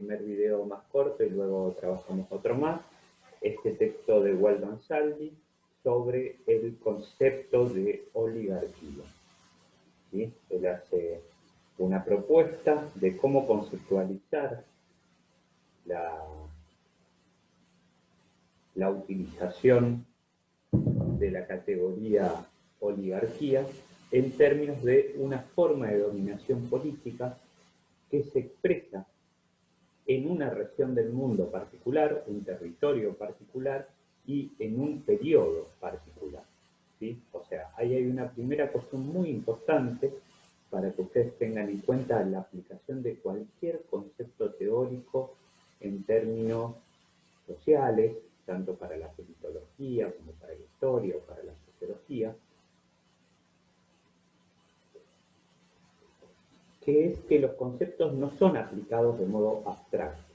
primer video más corto y luego trabajamos otro más, este texto de Waldo Ansaldi sobre el concepto de oligarquía. ¿Sí? Él hace una propuesta de cómo conceptualizar la utilización de la categoría oligarquía en términos de una forma de dominación política que se expresa en una región del mundo particular, un territorio particular y en un periodo particular. ¿Sí? O sea, ahí hay una primera cuestión muy importante para que ustedes tengan en cuenta la aplicación de cualquier concepto teórico en términos sociales, tanto para la politología como para la historia o para la sociología, que es que los conceptos no son aplicados de modo abstracto,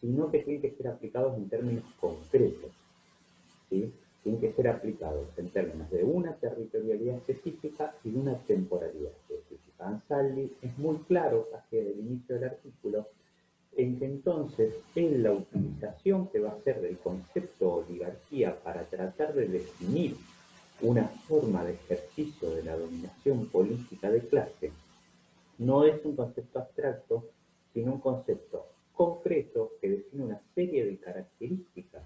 sino que tienen que ser aplicados en términos concretos, ¿sí? Tienen que ser aplicados en términos de una territorialidad específica y de una temporalidad específica. Ansaldi es muy claro hacia el inicio del artículo en que entonces en la utilización que va a hacer del concepto oligarquía para tratar de definir una forma de ejercicio de la dominación política de clase, no es un concepto abstracto, sino un concepto concreto que define una serie de características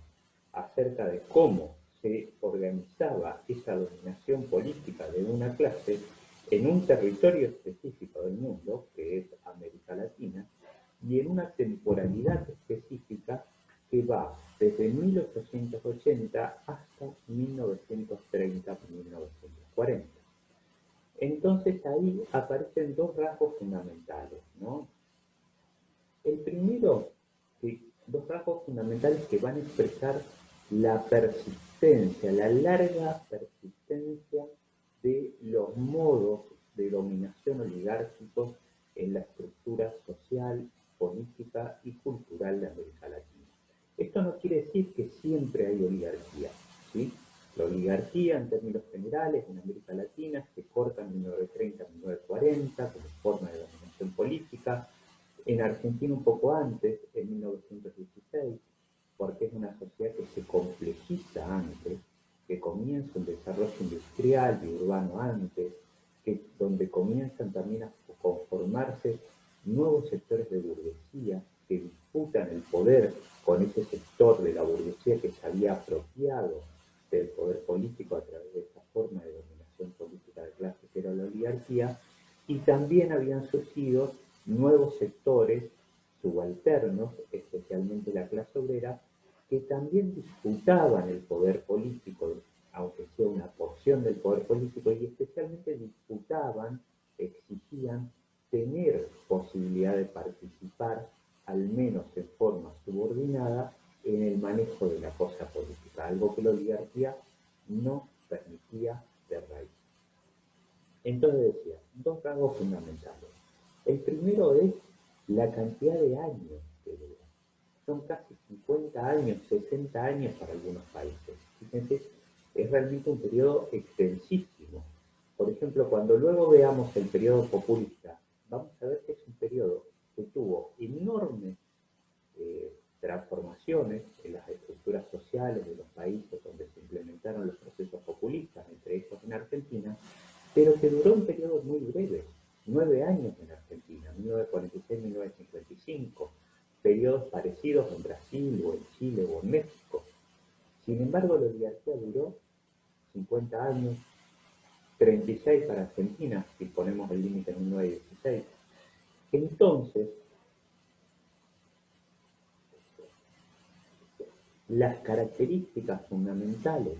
acerca de cómo se organizaba esa dominación política de una clase en un territorio específico del mundo, que es América Latina, y en una temporalidad específica que va desde 1880 hasta 1930-1940. Entonces ahí aparecen dos rasgos fundamentales, ¿no? El primero, dos rasgos fundamentales que van a expresar la persistencia, la larga persistencia de los modos de dominación oligárquicos en la estructura social, política y cultural de América Latina. Esto no quiere decir que siempre hay oligarquía, ¿sí? La oligarquía, en términos generales, en América Latina se corta en 1930 a 1940 como forma de dominación política. En Argentina un poco antes, en 1916, porque es una sociedad que se complejiza antes, que comienza un desarrollo industrial y urbano antes, donde comienzan también a conformarse nuevos sectores de burguesía que disputan el poder con ese sector de la burguesía que se había apropiado del poder político a través de esta forma de dominación política de clase que era la oligarquía, y también habían surgido nuevos sectores subalternos, especialmente la clase obrera, que también disputaban el poder político, aunque sea una porción del poder político, y especialmente disputaban, exigían tener posibilidad de participar, al menos en forma subordinada, en el manejo de la cosa política, algo que la oligarquía no permitía de raíz. Entonces decía, dos rasgos fundamentales. El primero es la cantidad de años que dura. Son casi 50 años, 60 años para algunos países. Fíjense, es realmente un periodo extensísimo. Por ejemplo, cuando luego veamos el periodo populista, vamos a ver que es un periodo que tuvo enormes transformaciones en las estructuras sociales de los países donde se implementaron los procesos populistas, entre ellos en Argentina, pero que duró un periodo muy breve, 9 años en Argentina, 1946-1955, periodos parecidos en Brasil o en Chile o en México. Sin embargo, la oligarquía duró 50 años, 36 para Argentina, si ponemos el límite en 1916. Entonces, las características fundamentales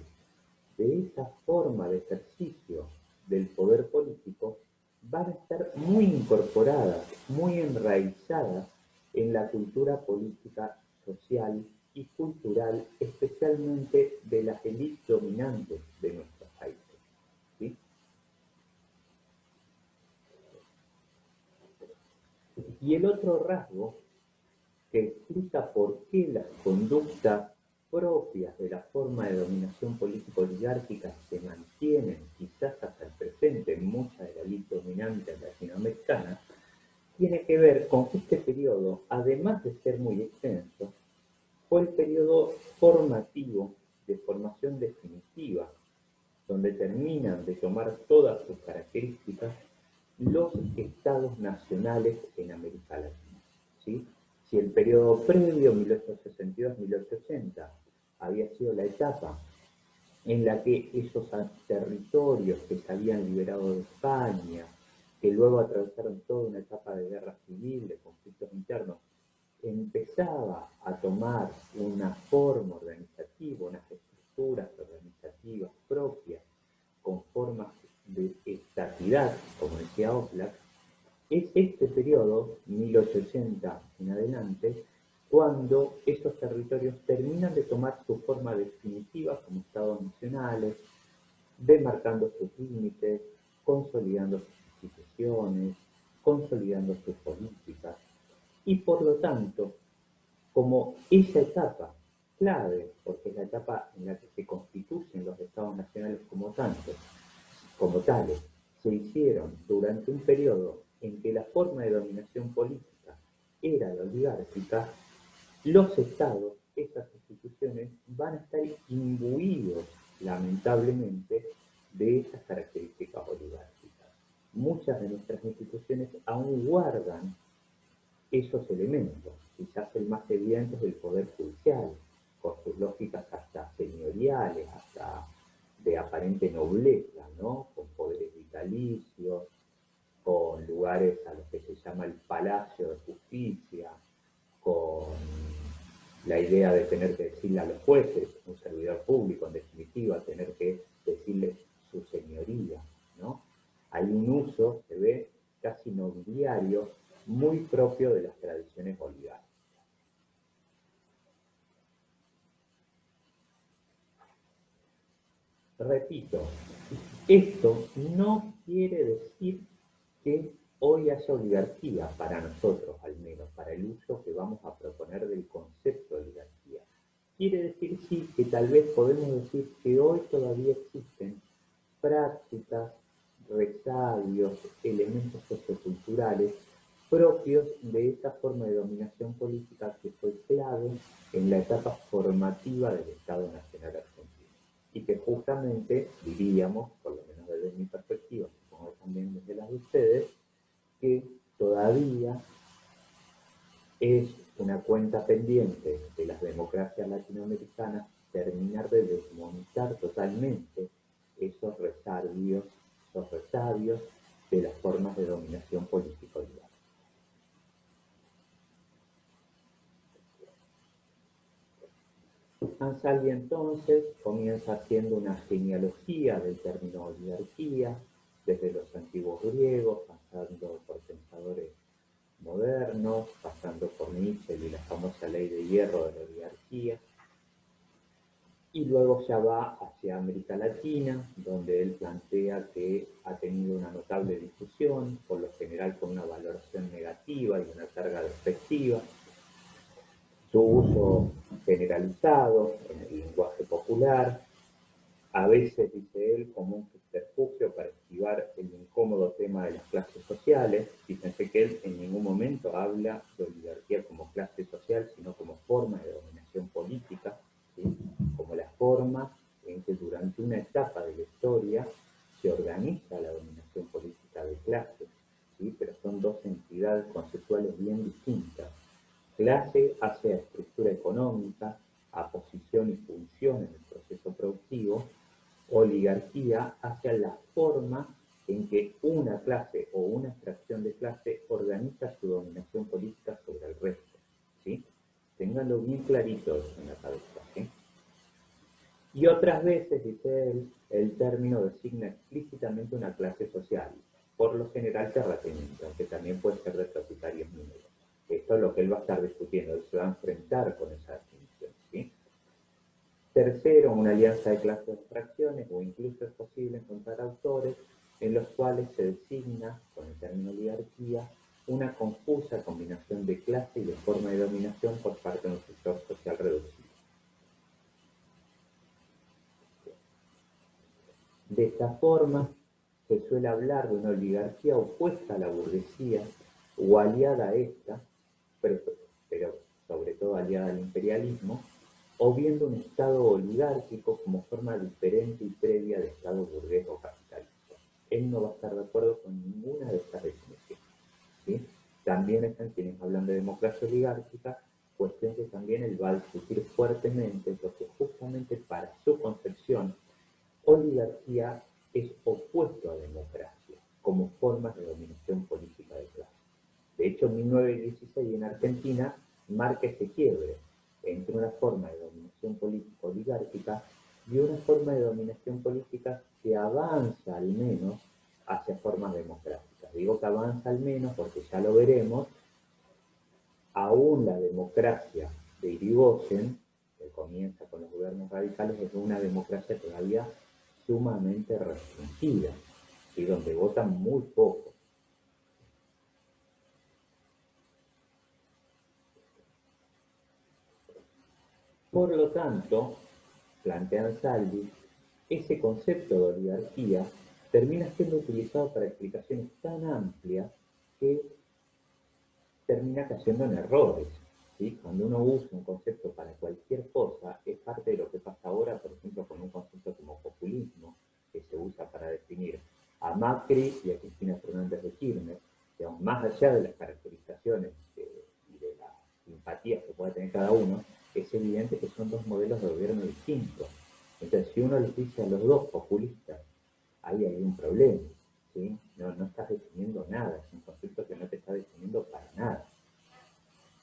de esa forma de ejercicio del poder político van a estar muy incorporadas, muy enraizadas en la cultura política, social y cultural, especialmente de las élites dominantes de nuestros países, ¿sí? Y el otro rasgo que explica por qué las conductas propias de la forma de dominación político-oligárquica se mantienen quizás hasta el presente en mucha de la élite dominante latinoamericana, tiene que ver con que este periodo, además de ser muy extenso, fue el periodo formativo de formación definitiva, donde terminan de tomar todas sus características los estados nacionales en América Latina. ¿Sí? Si el periodo previo, 1862-1880, había sido la etapa en la que esos territorios que se habían liberado de España, que luego atravesaron toda una etapa de guerra civil, de conflictos internos, empezaba a tomar una forma organizativa, unas estructuras organizativas propias, con formas de estatidad, como decía Oxlack, es este periodo, 1880 en adelante, cuando esos territorios terminan de tomar su forma definitiva como estados nacionales, demarcando sus límites, consolidando sus instituciones, consolidando sus políticas, y por lo tanto, como esa etapa clave, porque es la etapa en la que se constituyen los estados nacionales como tales, se hicieron durante un periodo en que la forma de dominación política era la oligárquica, los estados, esas instituciones, van a estar imbuidos, lamentablemente, de esas características oligárquicas. Muchas de nuestras instituciones aún guardan esos elementos. Quizás el más evidente es el Poder Judicial, con sus lógicas hasta señoriales, hasta de aparente nobleza, ¿no? Con poderes vitalicios, con lugares a los que se llama el Palacio de Justicia, con la idea de tener que decirle a los jueces, un servidor público en definitiva, tener que decirle su señoría, ¿no? Hay un uso, se ve, casi nobiliario, muy propio de las tradiciones oligárquicas. Repito, esto no quiere decir que hoy haya oligarquía, para nosotros al menos, para el uso que vamos a proponer del concepto de oligarquía. Quiere decir sí que tal vez podemos decir que hoy todavía existen prácticas, resabios, elementos socioculturales propios de esa forma de dominación política que fue clave en la etapa formativa del Estado Nacional Argentino. Y que justamente diríamos, por lo menos desde mi perspectiva, supongo también desde las de ustedes, que todavía es una cuenta pendiente de las democracias latinoamericanas terminar de desmontar totalmente esos resabios de las formas de dominación política. Ansaldi entonces comienza haciendo una genealogía del término oligarquía, desde los antiguos griegos, pasando por pensadores modernos, pasando por Nietzsche y la famosa ley de hierro de la oligarquía, y luego ya va hacia América Latina, donde él plantea que ha tenido una notable difusión, por lo general con una valoración negativa y una carga despectiva, su uso generalizado en el lenguaje popular, a veces, dice él, como un subterfugio para esquivar el incómodo tema de las clases sociales. Fíjense que él en ningún momento habla de oligarquía como clase social, sino como forma de dominación política, ¿sí? Como la forma en que durante una etapa de la historia se organiza la dominación política de clases, ¿sí? Pero son dos entidades conceptuales bien distintas. Clase hace a estructura económica, a posición y función en el proceso productivo, oligarquía hacia la forma en que una clase o una extracción de clase organiza su dominación política sobre el resto, ¿sí? Ténganlo bien clarito en la cabeza, ¿sí? Y otras veces, dice él, el término designa explícitamente una clase social, por lo general terrateniente, aunque también puede ser de propietarios mineros. Esto es lo que él va a estar discutiendo, él se va a enfrentar con esa definición, ¿sí? Tercero, una alianza de clases de extracciones, o incluso es posible encontrar autores en los cuales se designa, con el término oligarquía, una confusa combinación de clase y de forma de dominación por parte de un sector social reducido. De esta forma, se suele hablar de una oligarquía opuesta a la burguesía, o aliada a esta, pero, pero sobre todo aliada al imperialismo, o viendo un Estado oligárquico como forma diferente y previa de Estado burgués o capitalista. Él no va a estar de acuerdo con ninguna de estas definiciones. ¿Sí? También están quienes hablan de democracia oligárquica, cuestión que también él va a discutir fuertemente, porque justamente para su concepción, oligarquía es opuesto a democracia, como formas de dominación política de clase. De hecho, en 1916 en Argentina marca este quiebre entre una forma de dominación política oligárquica y una forma de dominación política que avanza al menos hacia formas democráticas. Digo que avanza al menos porque ya lo veremos, aún la democracia de Irigoyen, que comienza con los gobiernos radicales, es una democracia todavía sumamente restringida y donde votan muy poco. Por lo tanto, plantea Ansaldi, ese concepto de oligarquía termina siendo utilizado para explicaciones tan amplias que termina cayendo en errores. ¿Sí? Cuando uno usa un concepto para cualquier cosa, es parte de lo que pasa ahora, por ejemplo, con un concepto como populismo, que se usa para definir a Macri y a Cristina Fernández de Kirchner, digamos, más allá de las caracterizaciones y de las simpatías que pueda tener cada uno, es evidente que son dos modelos de gobierno distintos. Entonces, si uno les dice a los dos populistas, ahí hay un problema. ¿Sí? No estás definiendo nada, es un concepto que no te está definiendo para nada.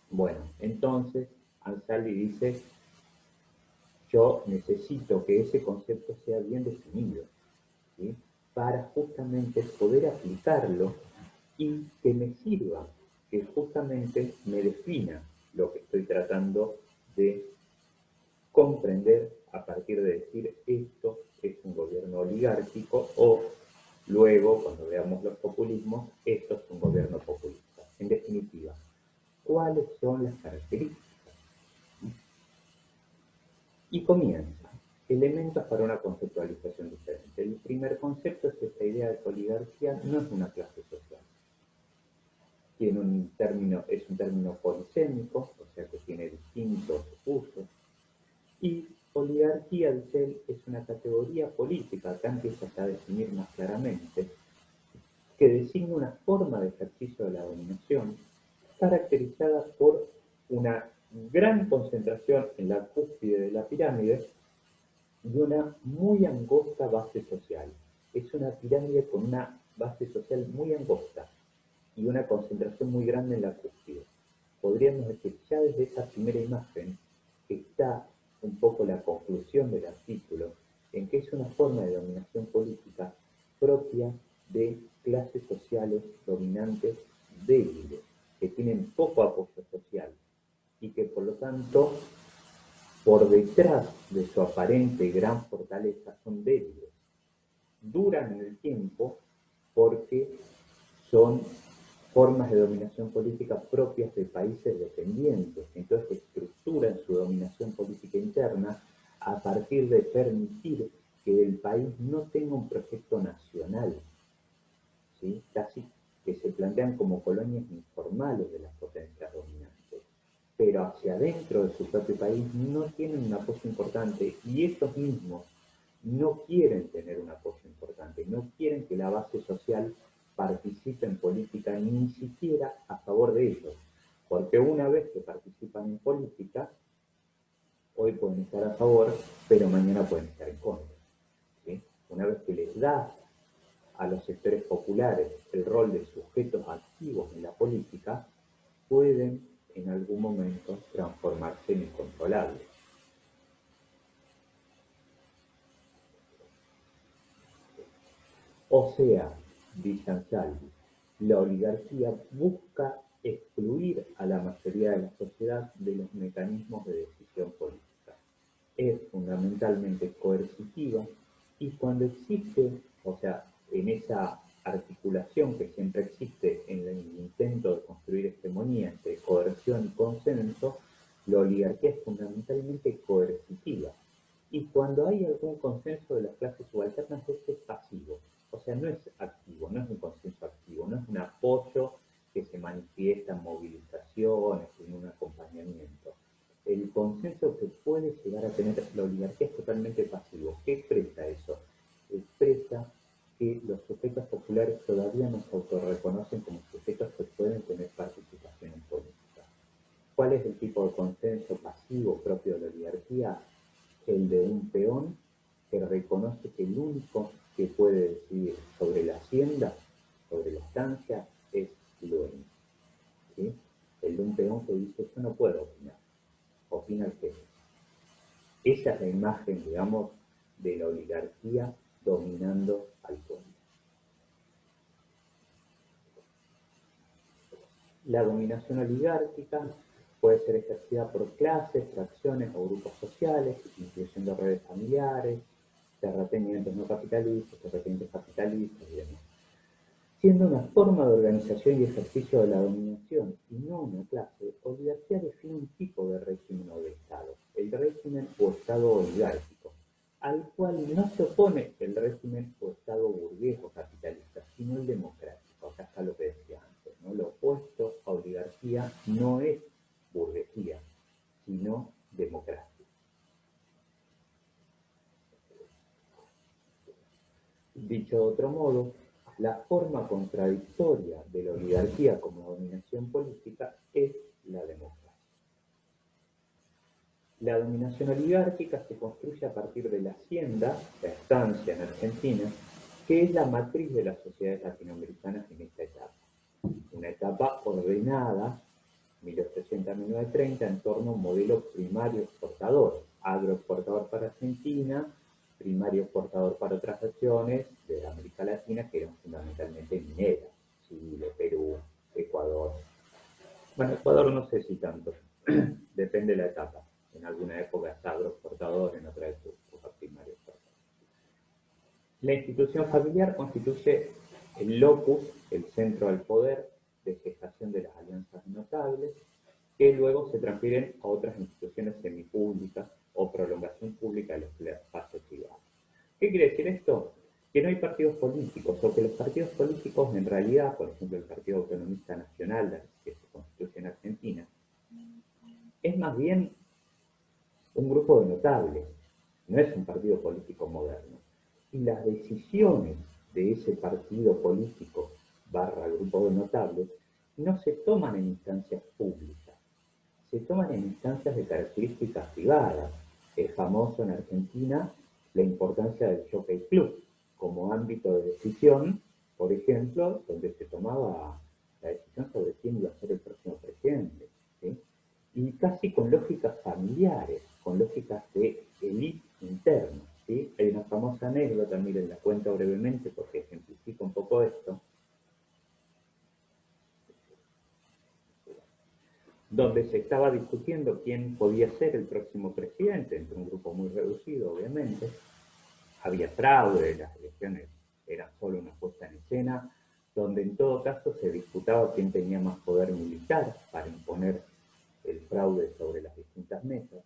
Bueno, entonces Ansaldi dice, yo necesito que ese concepto sea bien definido, ¿sí? Para justamente poder aplicarlo y que me sirva, que justamente me defina lo que estoy tratando de comprender a partir de decir esto es un gobierno oligárquico o luego, cuando veamos los populismos, esto es un gobierno populista. En definitiva, ¿cuáles son las características? Y comienza. Elementos para una conceptualización diferente. El primer concepto es esta idea de que oligarquía no es una clase social. Tiene es un término polisémico, o sea que tiene distintos usos. Y oligarquía, dice él, es una categoría política, acá empieza a definir más claramente, que designa una forma de ejercicio de la dominación caracterizada por una gran concentración en la cúspide de la pirámide y una muy angosta base social. Es una pirámide con una base social muy angosta y una concentración muy grande en la cúspide. Podríamos decir, ya desde esa primera imagen está un poco la conclusión del artículo, en que es una forma de dominación política propia de clases sociales dominantes débiles, que tienen poco apoyo social y que por lo tanto, por detrás de su aparente gran fortaleza, son débiles. Duran en el tiempo porque son formas de dominación política propias de países dependientes. Entonces estructuran su dominación política interna a partir de permitir que el país no tenga un proyecto nacional, ¿sí? Casi que se plantean como colonias informales de las potencias dominantes, pero hacia adentro de su propio país no tienen un apoyo importante y ellos mismos no quieren tener un apoyo importante, no quieren que la base social participe en política ni siquiera a favor de ellos, porque una vez que participan en política, hoy pueden estar a favor, pero mañana pueden estar en contra. ¿Sí? Una vez que les da a los sectores populares el rol de sujetos activos en la política, pueden en algún momento transformarse en incontrolables. O sea, dice Ansaldi, la oligarquía busca excluir a la mayoría de la sociedad de los mecanismos de decisión política. Es fundamentalmente coercitiva y cuando existe, o sea, en esa articulación que siempre existe en el intento de construir hegemonía entre coerción y consenso, la oligarquía es fundamentalmente coercitiva. Y cuando hay algún consenso de las clases subalternas, este es pasivo. O sea, no es activo, no es un consenso activo, no es un apoyo que se manifiesta en movilizaciones, en un acompañamiento. El consenso que puede llegar a tener la oligarquía es totalmente pasivo. ¿Qué expresa eso? Expresa que los sujetos populares todavía no se autorreconocen como sujetos que pueden tener participación en política. ¿Cuál es el tipo de consenso pasivo propio de la oligarquía? El de un peón que reconoce que el único que puede decidir sobre la hacienda, sobre la estancia, es el dueño. ¿Sí? El de un peón que dice, yo no puedo opinar, opina el jefe. Esa es la imagen, digamos, de la oligarquía dominando al pueblo. La dominación oligárquica puede ser ejercida por clases, fracciones o grupos sociales, incluyendo redes familiares, terratenientes no capitalistas, terratenientes capitalistas y demás. Siendo una forma de organización y ejercicio de la dominación y no una clase, oligarquía define un tipo de régimen o de Estado, el régimen o Estado oligárquico, al cual no se opone el régimen o Estado burgués o capitalista, sino el democrático. Acá está lo que decía antes, ¿no? Lo opuesto a oligarquía no es burguesía, sino democracia. Dicho de otro modo, la forma contradictoria de la oligarquía como dominación política es la democracia. La dominación oligárquica se construye a partir de la hacienda, la estancia en Argentina, que es la matriz de las sociedades latinoamericanas en esta etapa. Una etapa ordenada, 1800-1930, en torno a un modelo primario exportador, agroexportador para Argentina, primario exportador para otras regiones de América Latina que eran fundamentalmente mineras, Chile, Perú, Ecuador. Bueno, Ecuador no sé si tanto, depende de la etapa. En alguna época es agroexportador, en otra época primario exportador. La institución familiar constituye el locus, el centro del poder de gestación de las alianzas notables, que luego se transfieren a otras instituciones semipúblicas o prolongación pública de los espacios privados. ¿Qué quiere decir esto? Que no hay partidos políticos, o que los partidos políticos en realidad, por ejemplo el Partido Autonomista Nacional, que se constituye en Argentina, es más bien un grupo de notables, no es un partido político moderno. Y las decisiones de ese partido político barra grupo de notables no se toman en instancias públicas, se toman en instancias de características privadas. Es famoso en Argentina la importancia del Jockey Club como ámbito de decisión, por ejemplo, donde se tomaba la decisión sobre quién iba a ser el próximo presidente, ¿sí? Y casi con lógicas familiares, con lógicas de élite interna, ¿sí? Hay una famosa anécdota, miren, la cuento brevemente porque ejemplifica un poco esto, donde se estaba discutiendo quién podía ser el próximo presidente, entre un grupo muy reducido, obviamente. Había fraude, las elecciones eran solo una puesta en escena, donde en todo caso se disputaba quién tenía más poder militar para imponer el fraude sobre las distintas mesas.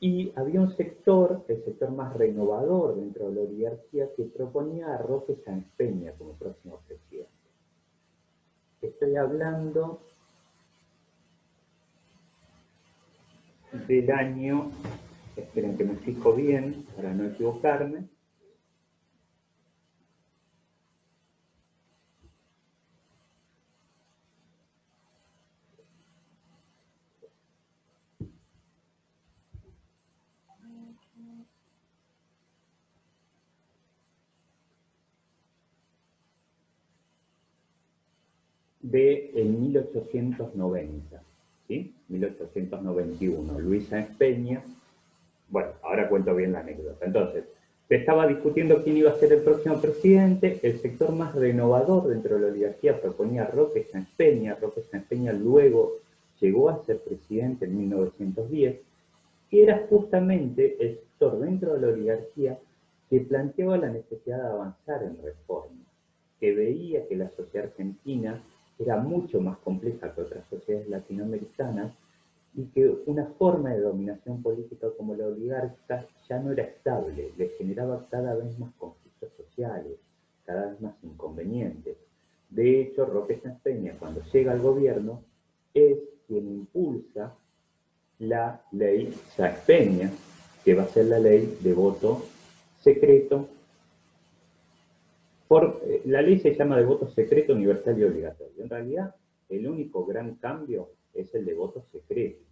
Y había un sector, el sector más renovador dentro de la oligarquía, que proponía a Roque Sáenz Peña como próximo presidente. Estoy hablando del año, esperen que me fijo bien para no equivocarme, de en 1890, ¿sí? 1891. Luis Sáenz Peña, bueno, ahora cuento bien la anécdota. Entonces, se estaba discutiendo quién iba a ser el próximo presidente, el sector más renovador dentro de la oligarquía proponía a Roque Sáenz Peña. Roque Sáenz Peña luego llegó a ser presidente en 1910, que era justamente el sector dentro de la oligarquía que planteaba la necesidad de avanzar en reformas, que veía que la sociedad argentina era mucho más compleja que otras sociedades latinoamericanas y que una forma de dominación política como la oligárquica ya no era estable, le generaba cada vez más conflictos sociales, cada vez más inconvenientes, De hecho, Roque Sáenz Peña, cuando llega al gobierno, es quien impulsa la ley Sáenz Peña, que va a ser la ley de voto secreto. La ley se llama de voto secreto, universal y obligatorio. En realidad, el único gran cambio es el de voto secreto,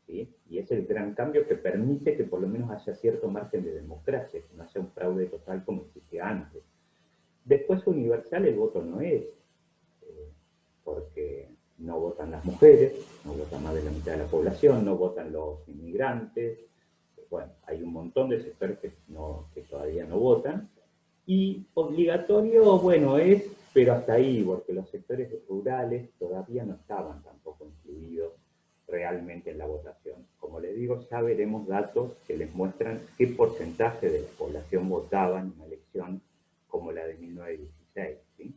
¿sí? Y es el gran cambio que permite que por lo menos haya cierto margen de democracia, que no haya un fraude total como existía antes. Después, universal, el voto no es, porque no votan las mujeres, no votan más de la mitad de la población, no votan los inmigrantes, bueno, hay un montón de sectores que todavía no votan. Y obligatorio, bueno, es, pero hasta ahí, porque los sectores rurales todavía no estaban tampoco incluidos realmente en la votación. Como les digo, ya veremos datos que les muestran qué porcentaje de la población votaba en una elección como la de 1916, ¿sí?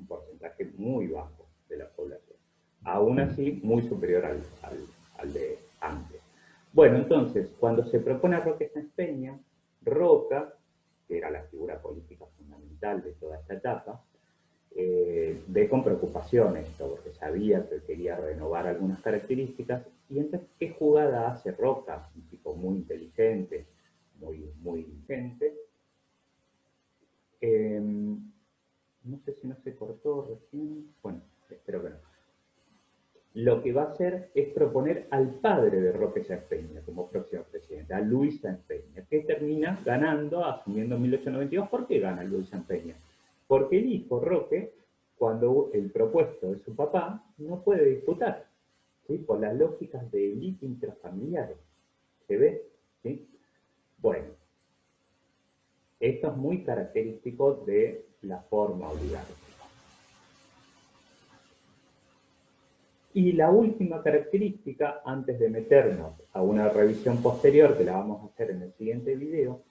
Un porcentaje muy bajo de la población. Aún así, muy superior al de antes. Bueno, entonces, cuando se propone a Roque Sáenz Peña, Roca, que era la figura política fundamental de toda esta etapa, ve con preocupación esto, porque sabía que quería renovar algunas características, y entonces, ¿qué jugada hace Roca? Un tipo muy inteligente, muy inteligente. No sé si no se cortó recién, bueno, espero que no. Lo que va a hacer es proponer al padre de Roque Sáenz Peña como próximo presidente, a Luis Sáenz Peña, que termina ganando, asumiendo en 1892. ¿Por qué gana Luis Sáenz Peña? Porque el hijo Roque, cuando el propuesto de su papá, no puede disputar, ¿sí? Por las lógicas de élite intrafamiliares. ¿Se ve? ¿Sí? Bueno, esto es muy característico de la forma oligárquica. Y la última característica, antes de meternos a una revisión posterior, que la vamos a hacer en el siguiente video,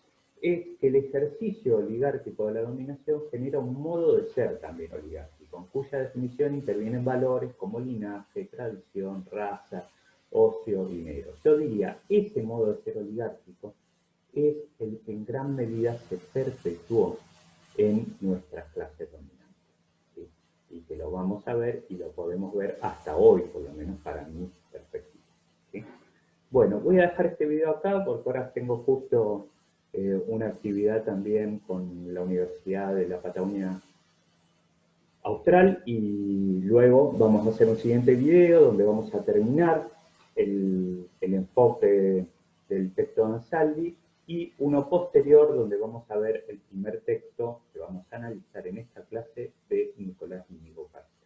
es que el ejercicio oligárquico de la dominación genera un modo de ser también oligárquico, en cuya definición intervienen valores como linaje, tradición, raza, ocio, dinero. Yo diría, ese modo de ser oligárquico es el que en gran medida se perpetuó en nuestras clases dominantes. ¿Sí? Y que lo vamos a ver y lo podemos ver hasta hoy, por lo menos para mi perspectiva. ¿Sí? Bueno, voy a dejar este video acá porque ahora tengo justo una actividad también con la Universidad de la Patagonia Austral, y luego vamos a hacer un siguiente video donde vamos a terminar el enfoque del texto de Ansaldi, y uno posterior donde vamos a ver el primer texto que vamos a analizar en esta clase de Nicolás Íñigo Castillo.